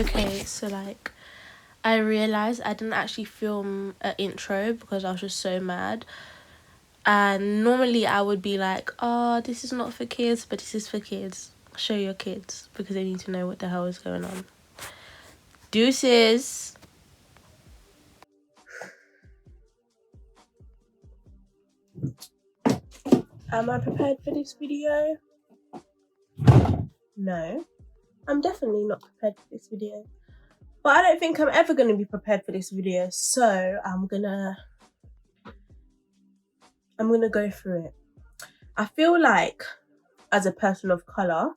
Okay, so like I realized I didn't actually film an intro because I was just so mad. And normally I would be like, oh, this is not for kids, but this is for kids. Show your kids because they need to know what the hell is going on. Deuces. Am I prepared for this video? No. I'm definitely not prepared for this video. But I don't think I'm ever going to be prepared for this video. So I'm gonna go through it. I feel like as a person of colour,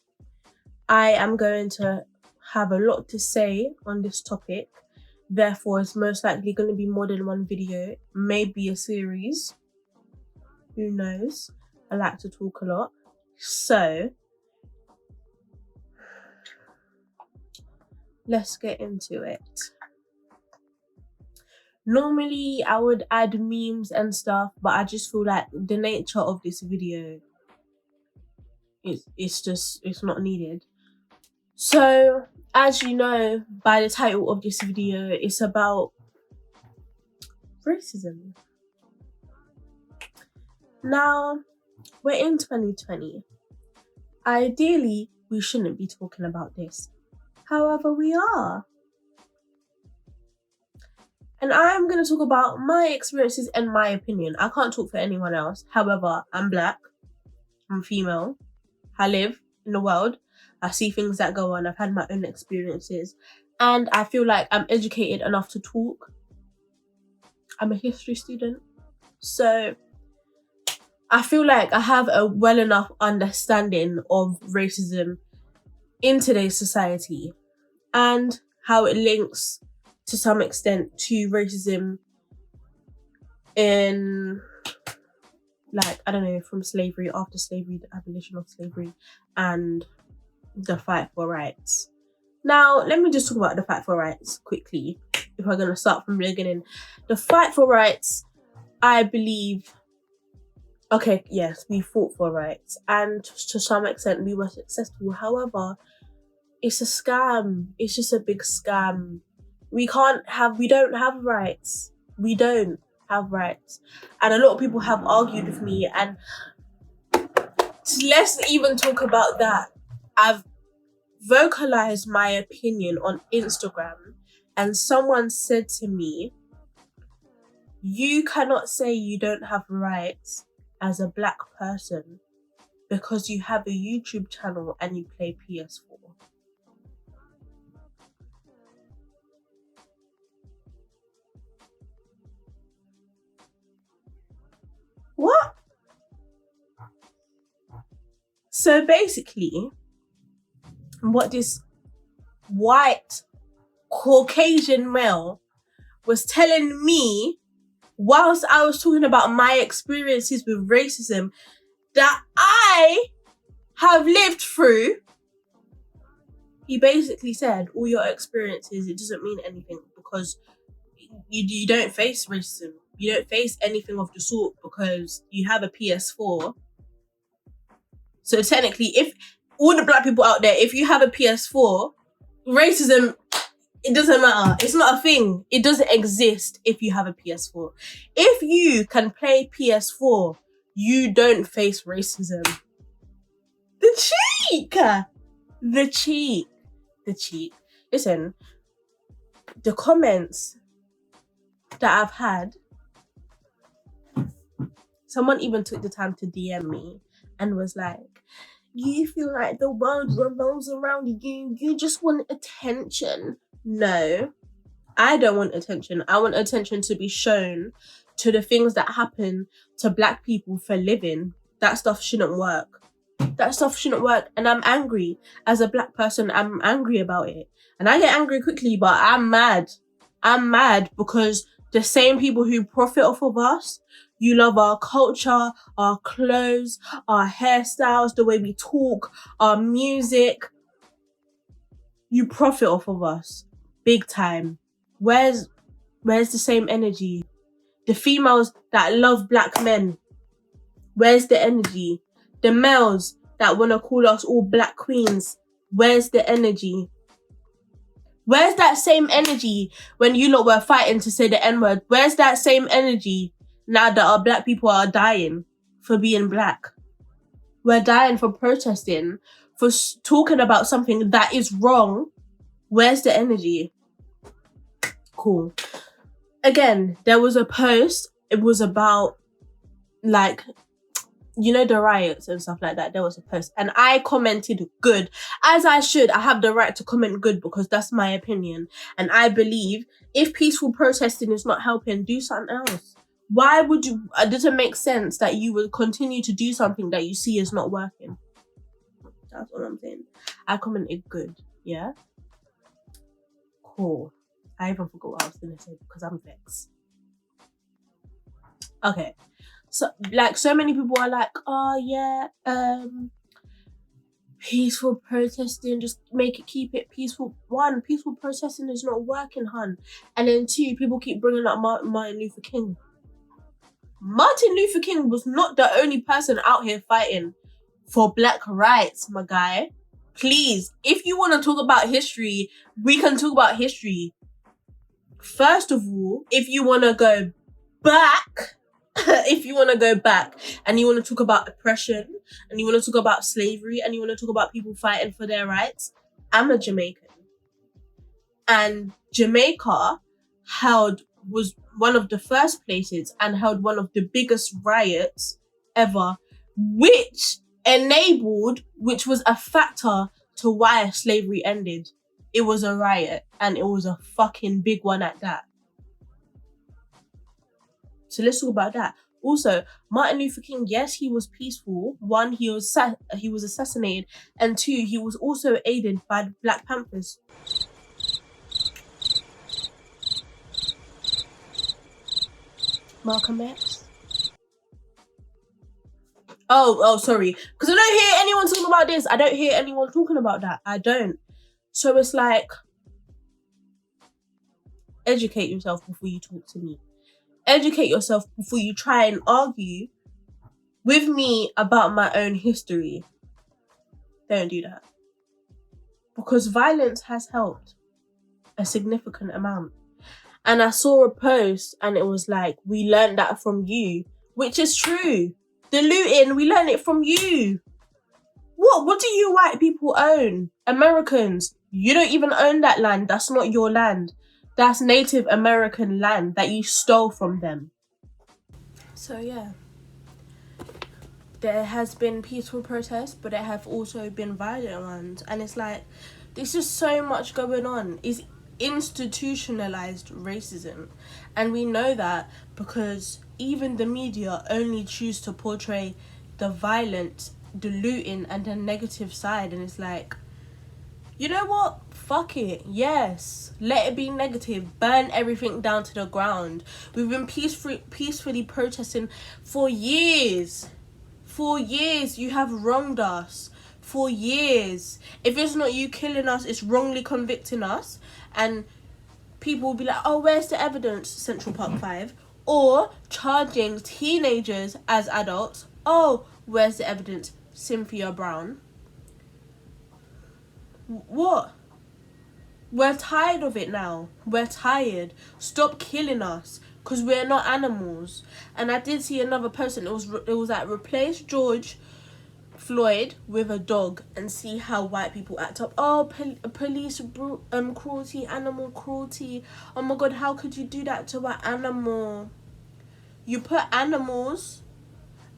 I am going to have a lot to say on this topic. Therefore, it's most likely going to be more than one video, maybe a series. Who knows? I like to talk a lot. So, let's get into it. Normally, I would add memes and stuff, but I just feel like the nature of this video it's not needed. So, as you know by the title of this video, it's about racism. Now, we're in 2020. Ideally, we shouldn't be talking about this. However, we are. And I'm going to talk about my experiences and my opinion. I can't talk for anyone else. However, I'm black. I'm female. I live in the world. I see things that go on. I've had my own experiences. And I feel like I'm educated enough to talk. I'm a history student. So I feel like I have a well enough understanding of racism in today's society and how it links to some extent to racism in, like, I don't know, from slavery, after slavery, the abolition of slavery, and the fight for rights. Now, let me just talk about the fight for rights quickly, if we're going to start from the beginning. The fight for rights, I believe, okay, yes, we fought for rights, and to some extent we were successful. However, it's a scam. It's just a big scam. We don't have rights. We don't have rights. And a lot of people have argued with me, and let's even talk about that. I've vocalized my opinion on Instagram, and someone said to me, you cannot say you don't have rights as a black person because you have a YouTube channel and you play PS4. What? So basically, what this white Caucasian male was telling me, whilst I was talking about my experiences with racism that I have lived through, he basically said, all your experiences, it doesn't mean anything because you don't face racism. You don't face anything of the sort because you have a PS4. So technically, if all the black people out there, if you have a PS4, racism, it doesn't matter. It's not a thing. It doesn't exist if you have a PS4. If you can play PS4, you don't face racism. The cheek! The cheek. The cheek. Listen, the comments that I've had, someone even took the time to DM me and was like, you feel like the world revolves around you. You just want attention. No, I don't want attention. I want attention to be shown to the things that happen to black people for living. That stuff shouldn't work. That stuff shouldn't work. And I'm angry. As a black person, I'm angry about it. And I get angry quickly, but I'm mad. I'm mad because the same people who profit off of us, you love our culture, our clothes, our hairstyles, the way we talk, our music. You profit off of us. Big time. Where's the same energy? The females that love black men, where's the energy? The males that want to call us all black queens, where's the energy? Where's that same energy when you lot were fighting to say the N-word? Where's that same energy now that our black people are dying for being black? We're dying for protesting, for talking about something that is wrong. Where's the energy? Cool. Again, there was a post. It was about, like, you know, the riots and stuff like that. There was a post and I commented good, as I should. I have the right to comment good because that's my opinion. And I believe if peaceful protesting is not helping, do something else. Why would you, it doesn't make sense that you would continue to do something that you see is not working. That's what I'm saying. I commented good, yeah? Cool. I even forgot what I was going to say because I'm vexed. Okay. So, like, so many people are like, oh, yeah, peaceful protesting, just keep it peaceful. One, peaceful protesting is not working, hun. And then two, people keep bringing up Martin Luther King. Martin Luther King was not the only person out here fighting for black rights, my guy. Please, if you want to talk about history, we can talk about history. First of all, if you want to go back, and you want to talk about oppression, and you want to talk about slavery, and you want to talk about people fighting for their rights, I'm a Jamaican. And Jamaica was one of the first places and held one of the biggest riots ever, which was a factor to why slavery ended. It was a riot, and it was a fucking big one at that. So let's talk about that. Also, Martin Luther King, yes, he was peaceful. One, he was assassinated, and two, he was also aided by the Black Panthers. Malcolm X. Oh, sorry. Because I don't hear anyone talking about this. I don't hear anyone talking about that. I don't. So it's like, educate yourself before you talk to me. Educate yourself before you try and argue with me about my own history. Don't do that. Because violence has helped a significant amount. And I saw a post and it was like, we learned that from you, which is true. The looting, we learned it from you. What do you white people own? Americans, you don't even own that land. That's not your land. That's Native American land that you stole from them. So yeah, there has been peaceful protests, but there have also been violent ones. And it's like, there's just so much going on. It's institutionalized racism. And we know that because even the media only choose to portray the violent, the looting, and the negative side. And it's like, you know what? Fuck it. Yes. Let it be negative. Burn everything down to the ground. We've been peacefully protesting for years. For years, you have wronged us. For years. If it's not you killing us, it's wrongly convicting us. And people will be like, oh, where's the evidence, Central Park 5? Or charging teenagers as adults. Oh, where's the evidence, Cynthia Brown? What? We're tired of it now. We're tired. Stop killing us. Because we're not animals. And I did see another person. It was like, replace George Floyd with a dog and see how white people act up. Oh, police cruelty, animal cruelty. Oh my God, how could you do that to an animal? You put animals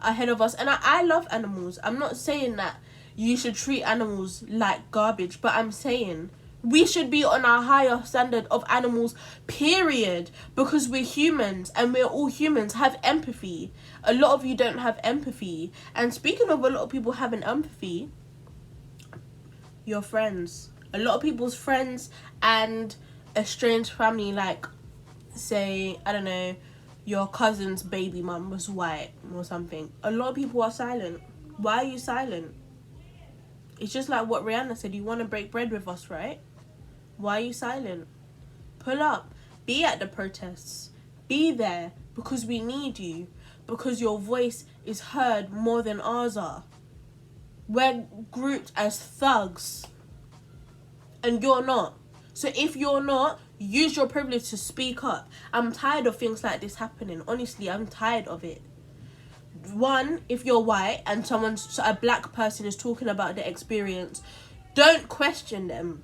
ahead of us. And I love animals. I'm not saying that you should treat animals like garbage, but I'm saying we should be on a higher standard of animals, period, because we're humans and we're all humans. Have empathy. A lot of you don't have empathy. And speaking of a lot of people having empathy, your friends, a lot of people's friends and estranged family, like, say, I don't know, your cousin's baby mum was white or something. A lot of people are silent. Why are you silent? It's just like what Rihanna said, you want to break bread with us, right? Why are you silent? Pull up. Be at the protests. Be there because we need you. Because your voice is heard more than ours are. We're grouped as thugs. And you're not. So if you're not, use your privilege to speak up. I'm tired of things like this happening. Honestly, I'm tired of it. One, if you're white and a black person is talking about their experience, don't question them.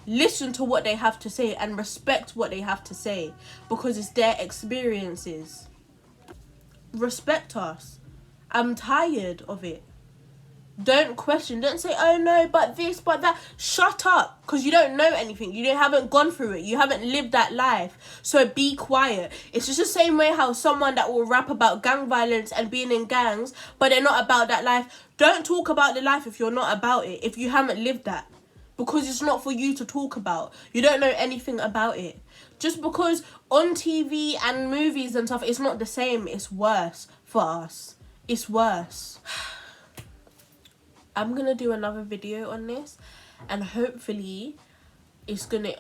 Listen to what they have to say and respect what they have to say, because it's their experiences. Respect us. I'm tired of it. Don't question. Don't say, oh no, but this, but that. Shut up, because you don't know anything. You haven't gone through it. You haven't lived that life. So be quiet. It's just the same way how someone that will rap about gang violence and being in gangs, but they're not about that life. Don't talk about the life if you're not about it, if you haven't lived that. Because it's not for you to talk about. You don't know anything about it. Just because on TV and movies and stuff, it's not the same. It's worse for us. It's worse. I'm going to do another video on this. And hopefully, it's going to...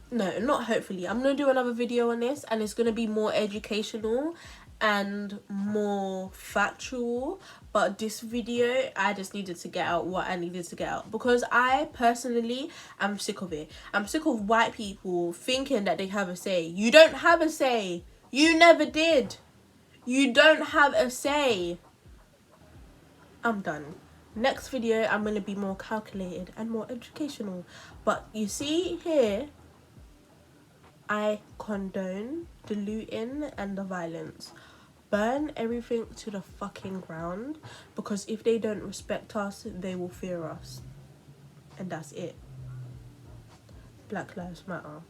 No, not hopefully. I'm going to do another video on this. And it's going to be more educational and more factual. But this video, I just needed to get out what I needed to get out, because I personally am sick of it. I'm sick of white people thinking that they have a say. You don't have a say. You never did. You don't have a say. I'm done. Next video, I'm going to be more calculated and more educational. But you see here, I condone the looting and the violence. Burn everything to the fucking ground, because if they don't respect us, they will fear us. And that's it. Black Lives Matter.